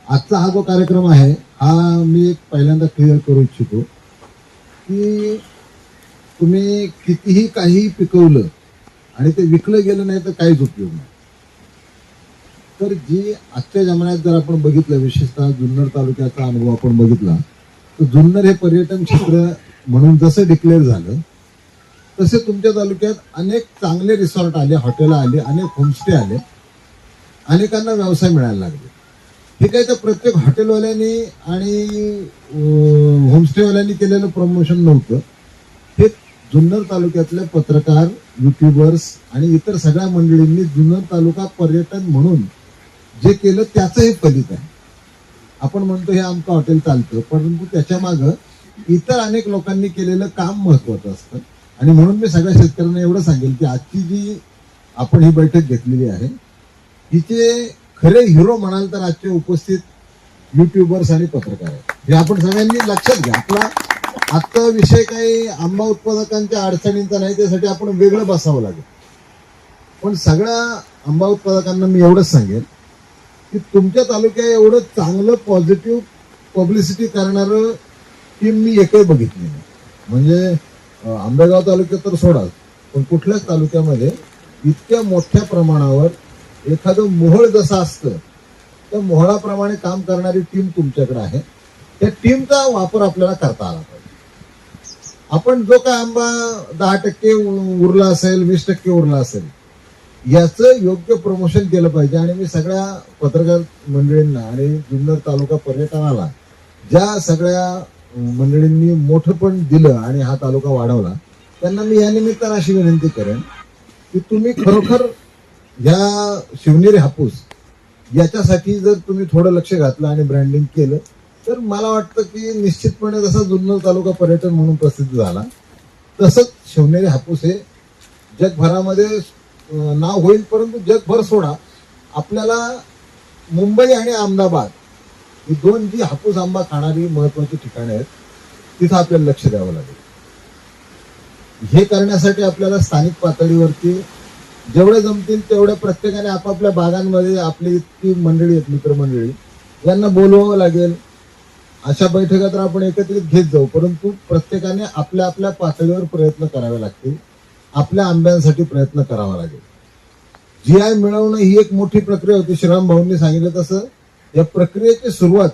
आजचा हा जो कार्यक्रम आहे हा मी पहिल्यांदा क्लिअर करू इच्छितो की तुम्ही कितीही काही पिकवलं आणि ते विकलं गेलं नाही तर काहीच उपयोग नाही. तर जी आजच्या जमान्यात जर आपण बघितलं, विशेषतः जुन्नर तालुक्याचा अनुभव आपण बघितला, तर जुन्नर हे पर्यटन क्षेत्र म्हणून जसं डिक्लेअर झालं तसे तुमच्या तालुक्यात अनेक चांगले रिसॉर्ट आले, हॉटेल आले, अनेक होमस्टे आले, अनेकांना व्यवसाय मिळायला लागले. हे काही तर प्रत्येक हॉटेलवाल्यांनी आणि होमस्टेवाल्यांनी केलेलं प्रमोशन नव्हतं. हे जुन्नर तालुक्यातले पत्रकार, युट्यूबर्स आणि इतर सगळ्या मंडळींनी जुन्नर तालुका पर्यटन म्हणून जे केलं त्याचं हे फलित आहे. आपण म्हणतो हे आमचं हॉटेल चालतं, परंतु त्याच्या मागं इतर अनेक लोकांनी केलेलं काम महत्वाचं असतं. आणि म्हणून मी सगळ्या शेतकऱ्यांना एवढं सांगेल की आजची जी आपण ही बैठक घेतलेली आहे हिचे खरे हिरो म्हणाल तर आजचे उपस्थित युट्यूबर्स आणि पत्रकार आहेत. हे आपण सगळ्यांनी लक्षात घ्या. आपला आजचा विषय काही आंबा उत्पादकांच्या अडचणींचा नाही, त्यासाठी आपण वेगळं बसावं लागेल. पण सगळ्या आंबा उत्पादकांना मी एवढंच सांगेन की तुमच्या तालुक्यात एवढं चांगलं पॉझिटिव्ह पब्लिसिटी करणारं टीम मी एकही बघितली नाही. म्हणजे आंबेगाव तालुक्यात तर सोडा, पण कुठल्याच तालुक्यामध्ये इतक्या मोठ्या प्रमाणावर एखादं मोहळ जसं असतं त्या मोहळाप्रमाणे काम करणारी टीम तुमच्याकडे आहे. त्या टीमचा वापर आपल्याला करता आला पाहिजे. आपण जो काय आंबा 10% उरला असेल, 20% उरला असेल, याचं योग्य प्रमोशन केलं पाहिजे. आणि मी सगळ्या पत्रकार मंडळींना आणि जुन्नर तालुका पर्यटनाला ज्या सगळ्या मंडळींनी मोठं पण दिलं आणि हा तालुका वाढवला त्यांना मी या निमित्तानं अशी विनंती करेन की तुम्ही खरोखर या शिवनेरी हापूस याच्यासाठी जर तुम्ही थोडं लक्ष घातलं आणि ब्रँडिंग केलं तर मला वाटतं की निश्चितपणे जसा जुन्नर तालुका पर्यटन म्हणून प्रसिद्ध झाला तसंच शिवनेरी हापूस हे जगभरामध्ये नाव होईल. परंतु जगभर सोडा, आपल्याला मुंबई आणि अहमदाबाद ही दोन जी हापूस आंबा खाणारी महत्वाची ठिकाणे आहेत तिथं आपल्याला लक्ष द्यावं लागेल. हे करण्यासाठी आपल्याला स्थानिक पातळीवरती जेवढे जमतील तेवढ्या प्रत्येकाने आपापल्या बागांमध्ये आपली इतकी मंडळी आहेत, मित्रमंडळी, यांना बोलवावं लागेल. अशा बैठका तर आपण एकत्रित घेत जाऊ, परंतु प्रत्येकाने आपल्या आपल्या पातळीवर प्रयत्न करावे लागतील. आपल्या आंब्यांसाठी प्रयत्न करावा लागेल. GI मिळवणं ही एक मोठी प्रक्रिया होती. श्रीराम भाऊंनी सांगितलं तसं या प्रक्रियेची सुरुवात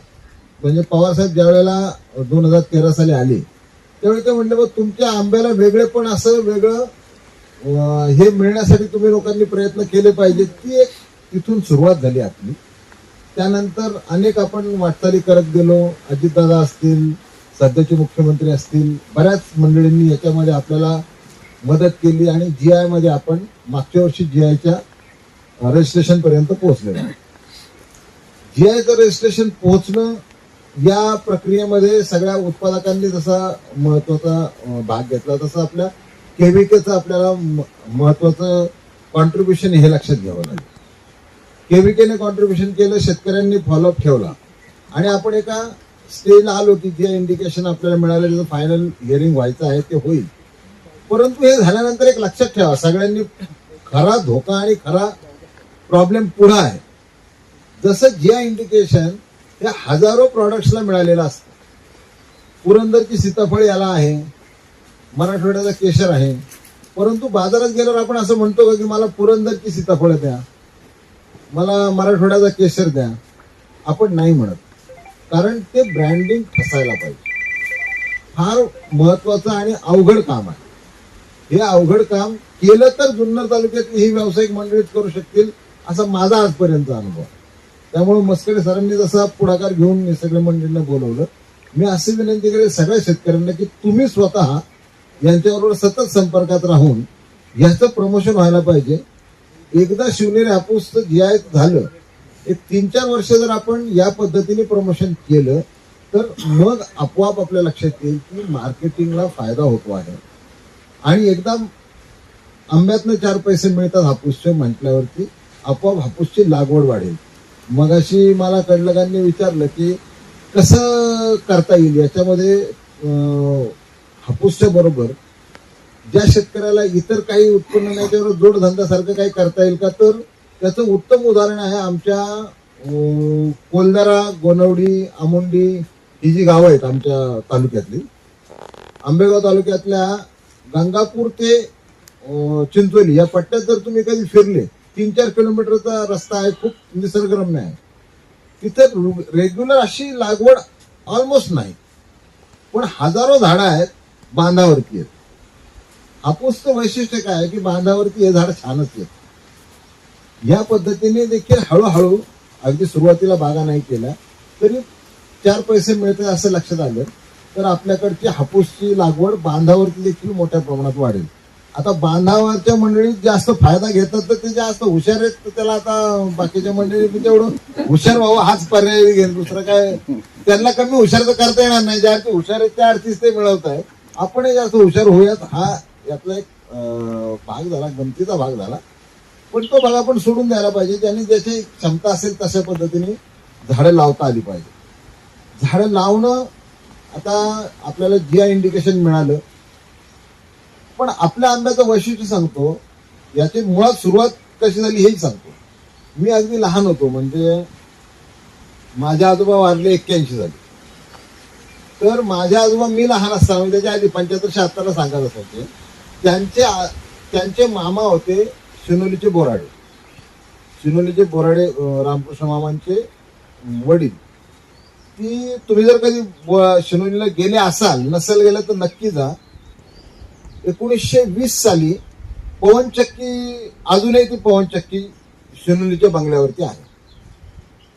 म्हणजे पवारसाहेब ज्या वेळेला 2013 साली आले त्यावेळी ते म्हणले, तुमच्या आंब्याला वेगळे पण असं वेगळं हे मिळण्यासाठी तुम्ही लोकांनी प्रयत्न केले पाहिजे. ती एक तिथून सुरुवात झाली आपली. त्यानंतर अनेक आपण वाटचाली करत गेलो. अजितदादा असतील, सध्याचे मुख्यमंत्री असतील, बऱ्याच मंडळींनी याच्यामध्ये आपल्याला मदत केली आणि GI मध्ये आपण मागच्या वर्षी GIच्या रजिस्ट्रेशन पर्यंत पोहोचलेलो. GIचं रजिस्ट्रेशन पोहोचणं या प्रक्रियेमध्ये सगळ्या उत्पादकांनी जसा महत्वाचा भाग घेतला तसं आपल्या केव्हीकेचं आपल्याला महत्वाचं कॉन्ट्रीब्युशन हे लक्षात घ्यावं लागेल. केव्हीकेने कॉन्ट्रीब्युशन केलं, शेतकऱ्यांनी फॉलोअप ठेवला आणि आपण एका स्टेजला आलो की जे इंडिकेशन आपल्याला मिळालं त्याचं फायनल हिअरिंग व्हायचं आहे ते होईल. परंतु हे झाल्यानंतर एक लक्षात ठेवा, सगळ्यांनी खरा धोका आणि खरा प्रॉब्लेम पुढे आहे. जसं GI इंडिकेशन हे हजारो प्रॉडक्ट्सला मिळालेलं असतं. पुरंदरची सीताफळ याला आहे, मराठवाड्याचा केशर आहे, परंतु बाजारात गेल्यावर आपण असं म्हणतो का की मला पुरंदरची सीताफळ द्या, मला मराठवाड्याचा केशर द्या. आपण नाही म्हणत, कारण ते ब्रँडिंग ठसायला पाहिजे. फार महत्वाचं आणि अवघड काम आहे. हे अवघड काम केलं तर जुन्नर तालुक्यातली ही व्यावसायिक मंडळीच करू शकतील असा माझा आजपर्यंत अनुभव. त्यामुळे मस्कडे सरांनी जसा पुढाकार घेऊन मी सगळ्या मंडळींना बोलवलं, मी अशी विनंती करेन सगळ्या शेतकऱ्यांना की तुम्ही स्वतः यांच्याबरोबर सतत संपर्कात राहून याचं प्रमोशन व्हायला पाहिजे. एकदा शिवनेरी हापूसचं GI झालं, एक 3-4 वर्ष जर आपण या पद्धतीने प्रमोशन केलं तर मग आपोआप आपल्या लक्षात येईल की मार्केटिंगला फायदा होतो आहे. आणि एकदा आंब्यातनं 4 पैसे मिळतात हापूसचे म्हटल्यावरती आपोआप हापूसची लागवड वाढेल. मगाशी मला कडलगांनी विचारलं की कसं करता येईल याच्यामध्ये. हापूसच्या बरोबर ज्या शेतकऱ्याला इतर काही उत्पन्न नाही त्यावर जोडधंद्यासारखं काही करता येईल का, तर त्याचं उत्तम उदाहरण आहे आमच्या कोलदरा, गोनवडी, आमुंडी ही जी गावं आहेत आमच्या तालुक्यातली, आंबेगाव तालुक्यातल्या गंगापूर ते चिंचोली या पट्ट्यात जर तुम्ही कधी फिरले, 3-4 किलोमीटरचा रस्ता आहे, खूप निसर्गरम्य आहे. तिथे रेग्युलर अशी लागवड ऑलमोस्ट नाही, पण हजारो झाडं आहेत बांधावरती आहेत. हापूसचं वैशिष्ट्य काय आहे की बांधावरती हे झाड छानच आहेत. या पद्धतीने देखील हळूहळू, अगदी सुरुवातीला बागा नाही केल्या तरी 4 पैसे मिळते असं लक्षात आलं तर आपल्याकडची हापूसची लागवड बांधावरती देखील मोठ्या प्रमाणात वाढेल. आता बांधावरच्या मंडळीत जास्त फायदा घेतात तर ते जास्त हुशार आहेत, तर त्याला आता बाकीच्या मंडळी तेवढं हुशार व्हावं हाच पर्याय घेईल, दुसरं काय. त्यांना कमी हुशार तर करता येणार नाही, ज्या अर्थी हुशार आहेत त्या अर्थीच ते मिळवत आहे. आपणही जास्त हुशार होऊयात, हा यातला एक भाग झाला, गमतीचा भाग झाला. पण तो भाग आपण सोडून द्यायला पाहिजे. ज्यांनी ज्याची क्षमता असेल तशा पद्धतीने झाडं लावता आली पाहिजे. झाडं लावणं, आता आपल्याला जीआय इंडिकेशन मिळालं, पण आपल्या आंब्याचं वैशिष्ट्य सांगतो, याची मुळात सुरुवात कशी झाली हेही सांगतो. मी अगदी लहान होतो, म्हणजे माझे आजोबा वारले 81 झाले, तर माझे आजोबा मी लहान असताना, त्याच्या आधी 75-76 सांगत असायचे. त्यांचे मामा होते शिनोलीचे बोराडे. शिनोलीचे बोराडे रामकृष्ण मामांचे वडील. ती तुम्ही जर कधी शिनोलीला गेले असाल, नसेल गेलं तर नक्की जा. 1920 साली पवनचक्की, अजूनही ती पवनचक्की शिनोलीच्या बंगल्यावरती आहे.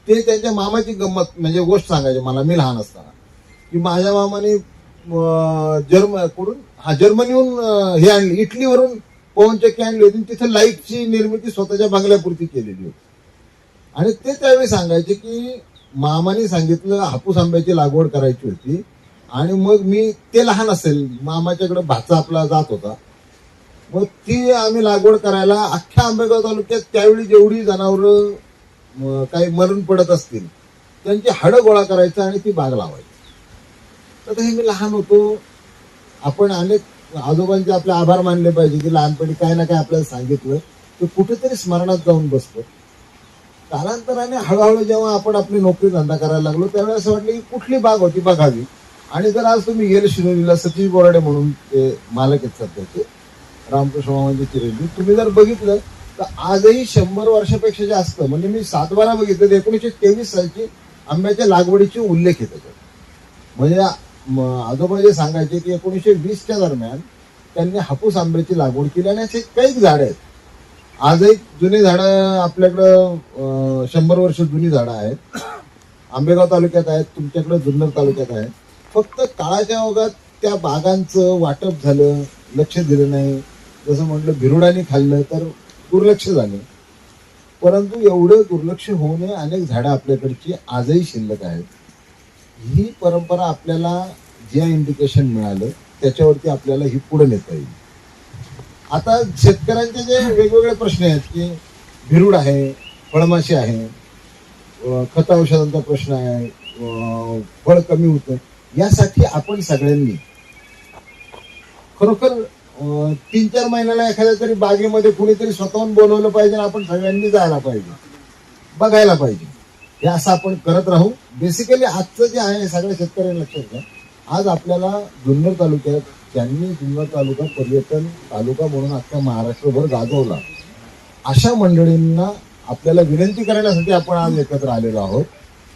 ते त्यांच्या मामाची गंमत, म्हणजे गोष्ट सांगायची मला, मी लहान असताना, की माझ्या मामाने जर्मनीहून हे आणली, इटलीवरून पवनचक्की आणली होती. तिथे लाईटची निर्मिती स्वतःच्या बंगल्यापुरती केलेली होती. आणि ते त्यावेळी सांगायचे की मामाने सांगितलं हापूस आंब्याची लागवड करायची होती, आणि मग मी, ते लहान असेल, मामाच्याकडे भाचा आपला जात होता, मग ती आम्ही लागवड करायला अख्ख्या आंबेगाव तालुक्यात त्यावेळी जेवढी जनावरं काही मरून पडत असतील त्यांची हाडं गोळा करायचं आणि ती बाग लावायची. तर हे मी लहान होतो. आपण अनेक आजोबांचे आपले आभार मानले पाहिजे की लहानपणी काय ना काय आपल्याला सांगितलं तर कुठेतरी स्मरणात जाऊन बसतो. कालांतराने हळूहळू जेव्हा आपण आपली नोकरी धंदा करायला लागलो त्यावेळेस असं वाटलं की कुठली बाग होती बघावी. आणि जर आज तुम्ही गेले शिनोलीला, सतीश बोराडे म्हणून ते मालक आहेत सध्याचे, रामकृष्ण मामांचे चिरंजीव, तुम्ही जर बघितलं तर आजही 100 वर्षापेक्षा जास्त, म्हणजे मी 7-12 बघितलं, 1923 सालची आंब्याच्या लागवडीचे उल्लेख आहे त्याच्यात. म्हणजे आजोबा जे सांगायचे की 1920च्या दरम्यान त्यांनी हापूस आंब्याची लागवड केली, आणि असे काही झाडं आहेत. आजही जुनी झाडं आपल्याकडं 100 वर्ष जुनी झाडं आहेत, आंबेगाव तालुक्यात आहेत, तुमच्याकडे जुन्नर तालुक्यात आहेत. फक्त काळाच्या ओघात त्या बागांचं वाटप झालं, लक्ष दिलं नाही. जसं म्हटलं भिरुडाने खाल्लं तर दुर्लक्ष झालं. परंतु एवढं दुर्लक्ष होऊ नये, अनेक झाडं आपल्याकडची आजही शिल्लक आहेत. ही परंपरा आपल्याला जे इंडिकेशन मिळालं त्याच्यावरती आपल्याला ही पुढे नेता येईल. आता शेतकऱ्यांचे जे वेगवेगळे प्रश्न आहेत की भिरूड आहे, फळमाशी आहे, खत औषधांचा प्रश्न आहे, फळ कमी होतं, यासाठी आपण सगळ्यांनी खरोखर 3-4 महिन्याला एखाद्या तरी बागेमध्ये कुणीतरी स्वतःहून बोलवलं पाहिजे, आपण सगळ्यांनी जायला पाहिजे, बघायला पाहिजे. हे असं आपण करत राहू. बेसिकली आजचं जे आहे सगळ्या शेतकऱ्यांना लक्षात घ्या, आज आपल्याला जुन्नर तालुक्यात, ज्यांनी जुन्नर तालुका पर्यटन तालुका म्हणून अख्ख्या महाराष्ट्रभर गाजवला, अशा मंडळींना आपल्याला विनंती करण्यासाठी आपण आज एकत्र आलेलो आहोत.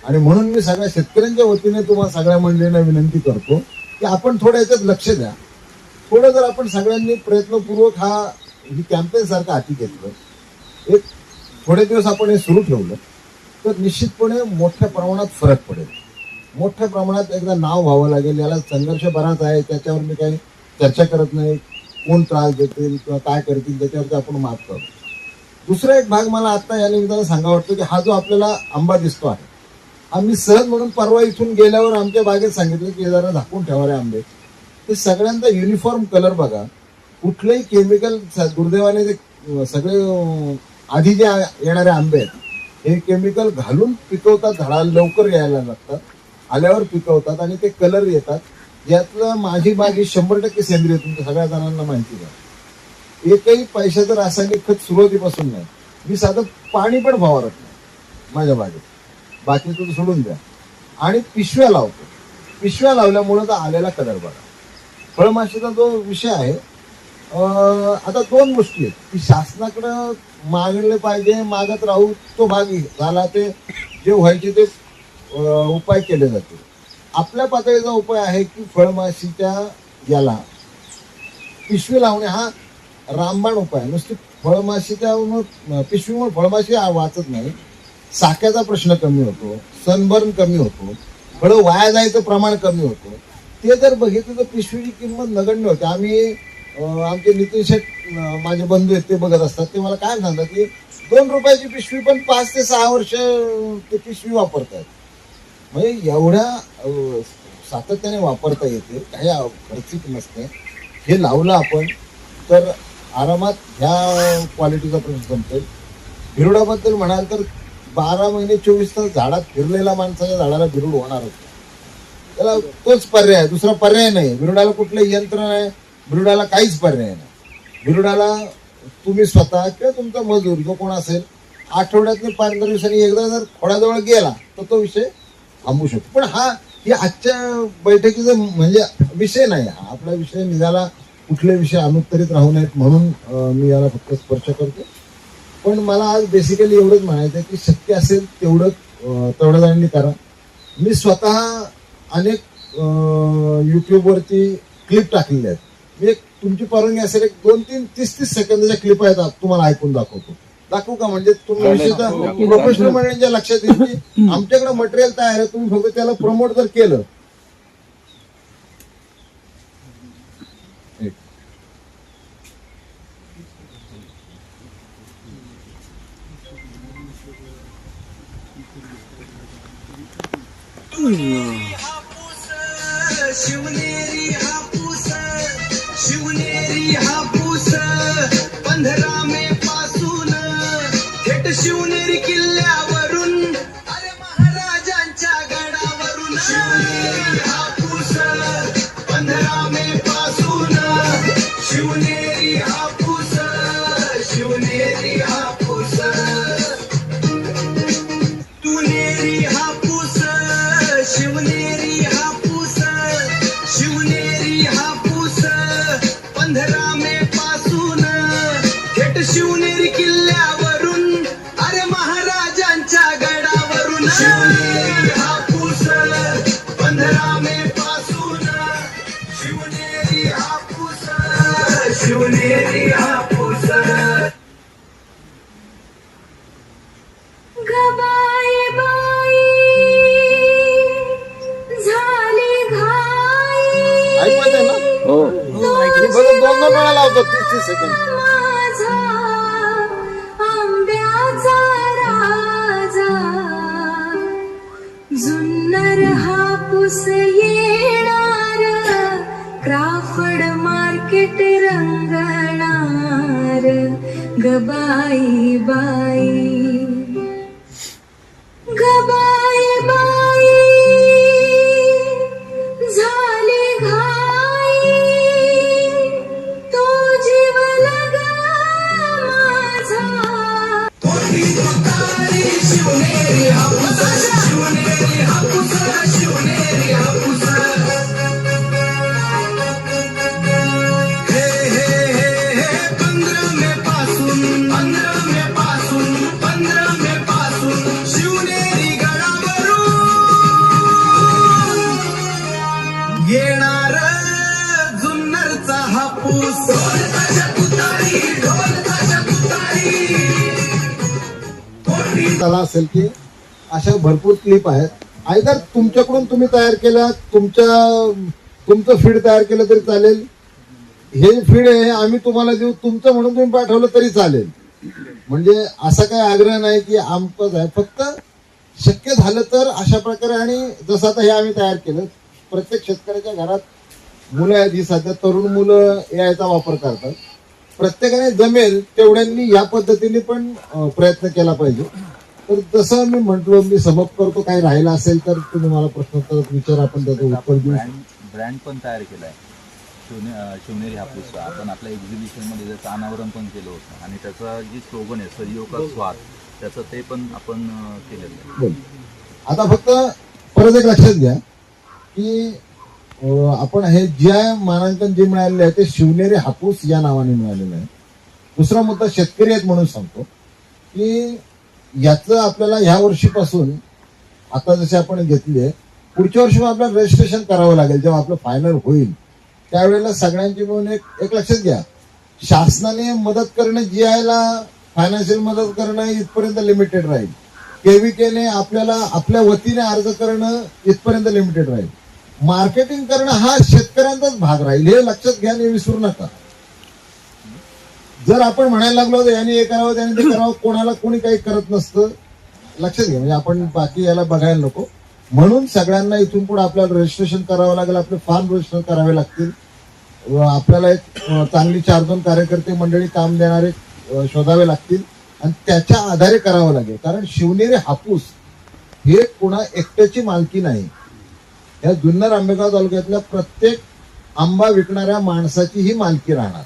आणि म्हणून मी सगळ्या शेतकऱ्यांच्या वतीने तुम्हाला सगळ्या मंडळींना विनंती करतो की आपण थोडं याच्यात लक्ष द्या. थोडं जर आपण सगळ्यांनी प्रयत्नपूर्वक ही कॅम्पेन सारखं हाती घेतलं, एक थोडे दिवस आपण हे सुरू ठेवलं, तर निश्चितपणे मोठ्या प्रमाणात फरक पडेल. मोठ्या प्रमाणात एकदा नाव व्हावं लागेल. याला संघर्ष बराच आहे, त्याच्यावर मी काही चर्चा करत नाही. कोण त्रास देतील किंवा काय करतील त्याच्यावरती आपण मात करतो. दुसरा एक भाग मला आता या निमित्तानं सांगा वाटतं की हा जो आपल्याला आंबा दिसतो आहे, आम्ही सहज म्हणून परवा इथून गेल्यावर आमच्या बागेत सांगितलं की जरा झाकून ठेवा रे आंबे. ते सगळ्यांचा युनिफॉर्म कलर बघा. कुठलंही केमिकल, दुर्दैवाने ते सगळे आधी जे येणारे आंबे आहेत हे केमिकल घालून पिकवतात, झाडाला लवकर यायला लागतात, आल्यावर पिकवतात आणि ते कलर येतात. यातलं माझी बाग ही 100% सेंद्रिय, तुमच्या सगळ्या जणांना माहिती आहे. एकही पैशाचं रासायनिक खत सुरुवातीपासून नाही. मी साधं पाणी पण फवारत नाही माझ्या बागेत. बाकीचं सोडून द्या. आणि पिशव्या लावतो. पिशव्या लावल्यामुळे तर आलेला कलर बघा. फळमाशीचा जो विषय आहे, आता दोन गोष्टी आहेत की शासनाकडं मागले पाहिजे, मागत राहू तो भाग झाला, ते जे व्हायचे ते उपाय केले जाते. आपल्या पातळीचा उपाय आहे की फळमाशीच्या याला पिशवी लावणे हा रामबाण उपाय. नुसती फळमाशीच्या पिशवीमुळे फळमाशी वाचत नाही, साख्याचा प्रश्न कमी होतो, सनबर्न कमी होतो, फळं वाया जायचं प्रमाण कमी होतं. ते जर बघितलं तर पिशवीची किंमत नगण्य होते. आम्ही आमचे नितीन शेठ माझे बंधू आहेत, ते बघत असतात, ते मला काय सांगतात की 2 रुपयाची पिशवी पण 5 ते 6 वर्ष ते पिशवी वापरतात. म्हणजे एवढ्या सातत्याने वापरता येते, काही खर्चिक नसते. हे लावलं आपण तर आरामात ह्या क्वालिटीचा प्रश्न संपेल. बिरुडाबद्दल म्हणाल तर 12 महिने 24 तास झाडात फिरलेल्या माणसाच्या झाडाला बिरुड होणारच. त्याला तोच पर्याय आहे, दुसरा पर्याय नाही. बिरुडाला कुठलं यंत्र नाही, बिरुडाला काहीच पर्याय नाही. बिरुडाला तुम्ही स्वतः किंवा तुमचा मजूर जो कोण असेल, आठवड्यातून 15 दिवसांनी एकदा जर खोडाजवळ गेला तर तो विषय थांबू शकतो. पण ही आजच्या बैठकीचा म्हणजे विषय नाही. हा आपला विषय निघाला, कुठले विषय अनुत्तरित राहू नयेत म्हणून मी याला फक्त स्पर्श करतो. पण मला आज बेसिकली एवढंच म्हणायचं आहे की शक्य असेल तेवढ्या जणांनी करा. मी स्वतः अनेक युट्यूबवरती क्लिप टाकलेल्या आहेत. मी एक तुमची परवानगी असेल 2-3 30-30 सेकंदाच्या क्लिप आहेत, तुम्हाला ऐकून दाखवू का? म्हणजे तुम्ही विषयचा प्रोफेशनल मंडळींच्या लक्षात येईल की आमच्याकडे मटेरियल तयार आहे, तुम्ही फक्त त्याला प्रमोट जर केलं. शिवनेरी हापूस, शिवनेरी हापूस 15 मे पासून थेट शिवनेरी किल्ल्यावरून, अरे महाराजांच्या गडावरून. शिवनेरी हापूस 15 मे पासून, शिवनेरी हापूस, शिवनेरी हापूस. तुनेरी हापूस, शिवनेरी हापूस, शिवनेरी हापूस 15 मे पासून थेट शिवनेरी किल्ल्यावरून, अरे महाराजांच्या गडावरून. शिवनेरी हापूस 15 मे पासून, शिवनेरी हापूस, शिवनेरी हापूस. गबाई बाई झाली घाई, ऐकू येतंय ना? हो. मी बघत 2 वेळा लावतो 30 सेकंद. माझा आंब्याचा राजा, जुन्नर हापूस येणार, क्राफर्ड मार्केट रंगणार. गबाई बाई, गबाई बाई झाली घाई, तो जीव लगा माझा. शिवनेरी हापूस, शिवनेरी हापूस, शिवनेरी हापूस. हे हे हे हे 15 मे पासून, 15 मे पासून, 15 मे पासून शिवनेरी गडावरून येणार जुन्नरचा हापूस. ढोल ताशा तुतारी, ढोल ताशा तुतारी. त्याला असेल की अशा भरपूर क्लिप आहेत. आयदर तुमच्याकडून तुम्ही तयार केल्या, तुमचं फीड तयार केलं तरी चालेल. हे फीड आहे आम्ही तुम्हाला देऊ, तुमचं म्हणून तुम्ही पाठवलं तरी चालेल. म्हणजे असा काही आग्रह नाही की आमचंच आहे. फक्त शक्य झालं तर अशा प्रकारे, आणि जसं आता हे आम्ही तयार केलं, प्रत्येक शेतकऱ्याच्या घरात मुलं आहेत, ही सध्या तरुण मुलं याचा वापर करतात. प्रत्येकाने जमेल तेवढ्यांनी या पद्धतीने पण प्रयत्न केला पाहिजे. तर जसं मी म्हटलो, मी सबब करतो, काही राहिला असेल तर तुम्ही मला प्रश्न विचार, आपण त्याचं उत्तर देऊ. ब्रँड पण तयार केलाय शिवनेरी हापूसचा. आपण आपल्या एक्झिबिशन मध्ये त्याचं अनावरण पण केलं होतं, आणि त्याचं जी स्लोगन आहे सदियों का स्वाद, त्याचं ते पण आपण केलेलं आहे. आता फक्त परत एक लक्षात घ्या की आपण हे ज्या मानांकन जे मिळालेले आहे ते शिवनेरी हापूस या नावाने मिळालेलं आहे. दुसरा मुद्दा शेतकरी आहेत म्हणून सांगतो की याचं आपल्याला ह्या वर्षीपासून आता जसे आपण घेतले पुढच्या वर्षी आपल्याला रजिस्ट्रेशन करावं लागेल. जेव्हा आपलं फायनल होईल त्यावेळेला सगळ्यांची मिळून एक लक्षात घ्या, शासनाने मदत करणं GI ला फायनान्शियल मदत करणं इथपर्यंत लिमिटेड राहील. KVKने आपल्याला आपल्या वतीने अर्ज करणं इथपर्यंत लिमिटेड राहील. मार्केटिंग करणं हा शेतकऱ्यांचाच भाग राहील, हे लक्षात घ्या आणि विसरू नका. जर आपण म्हणायला लागलो तर यांनी हे करावं त्यांनी ते करावं, कोणाला कोणी काही करत नसतं, लक्षात घ्या. म्हणजे आपण बाकी याला बघायला नको. म्हणून सगळ्यांना इथून पुढे आपल्याला रजिस्ट्रेशन करावं लागेल, आपले फार्म रजिस्टर करावे लागतील. आपल्याला एक चांगली 4-2 कार्यकर्ते मंडळी काम देणारे शोधावे लागतील आणि त्याच्या आधारे करावं लागेल. कारण शिवनेरी हापूस हे कुणा एकट्याची मालकी नाही, या जुन्नर आंबेगाव तालुक्यातल्या प्रत्येक आंबा विकणाऱ्या माणसाची ही मालकी राहणार.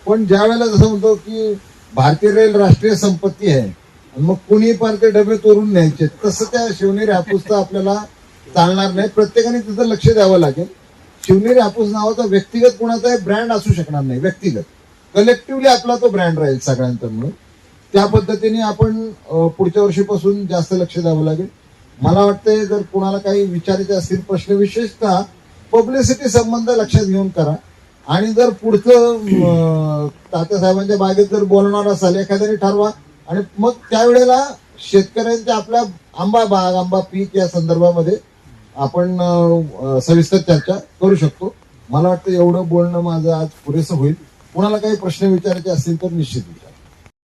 पण ज्या वेळेला जसं म्हणतो की भारतीय रेल राष्ट्रीय संपत्ती आहे मग कुणी पण ते डबे तोडून न्यायचे, तसं त्या शिवनेरी हापूसचं आपल्याला चालणार नाही. प्रत्येकाने तिथं लक्ष द्यावं लागेल. शिवनेरी हापूस नावाचा व्यक्तिगत कुणाचा ब्रँड असू शकणार नाही, व्यक्तिगत कलेक्टिव्हली आपला तो ब्रँड राहील सगळ्यांचा मिळून. त्या पद्धतीने आपण पुढच्या वर्षीपासून जास्त लक्ष द्यावं लागेल. मला वाटतंय जर कुणाला काही विचारायचे असतील प्रश्न विशेषतः पब्लिसिटी संबंध लक्षात घेऊन करा. आणि जर पुढचं तात्यासाहेबांच्या बागेत जर बोलणार असाल एखाद्याने ठरवा आणि मग त्यावेळेला शेतकऱ्यांच्या आपल्या आंबा बाग आंबा पीक या संदर्भामध्ये आपण सविस्तर चर्चा करू शकतो. मला वाटतं एवढं बोलणं माझं आज पुरेसं होईल. कुणाला काही प्रश्न विचारायचे असतील तर निश्चित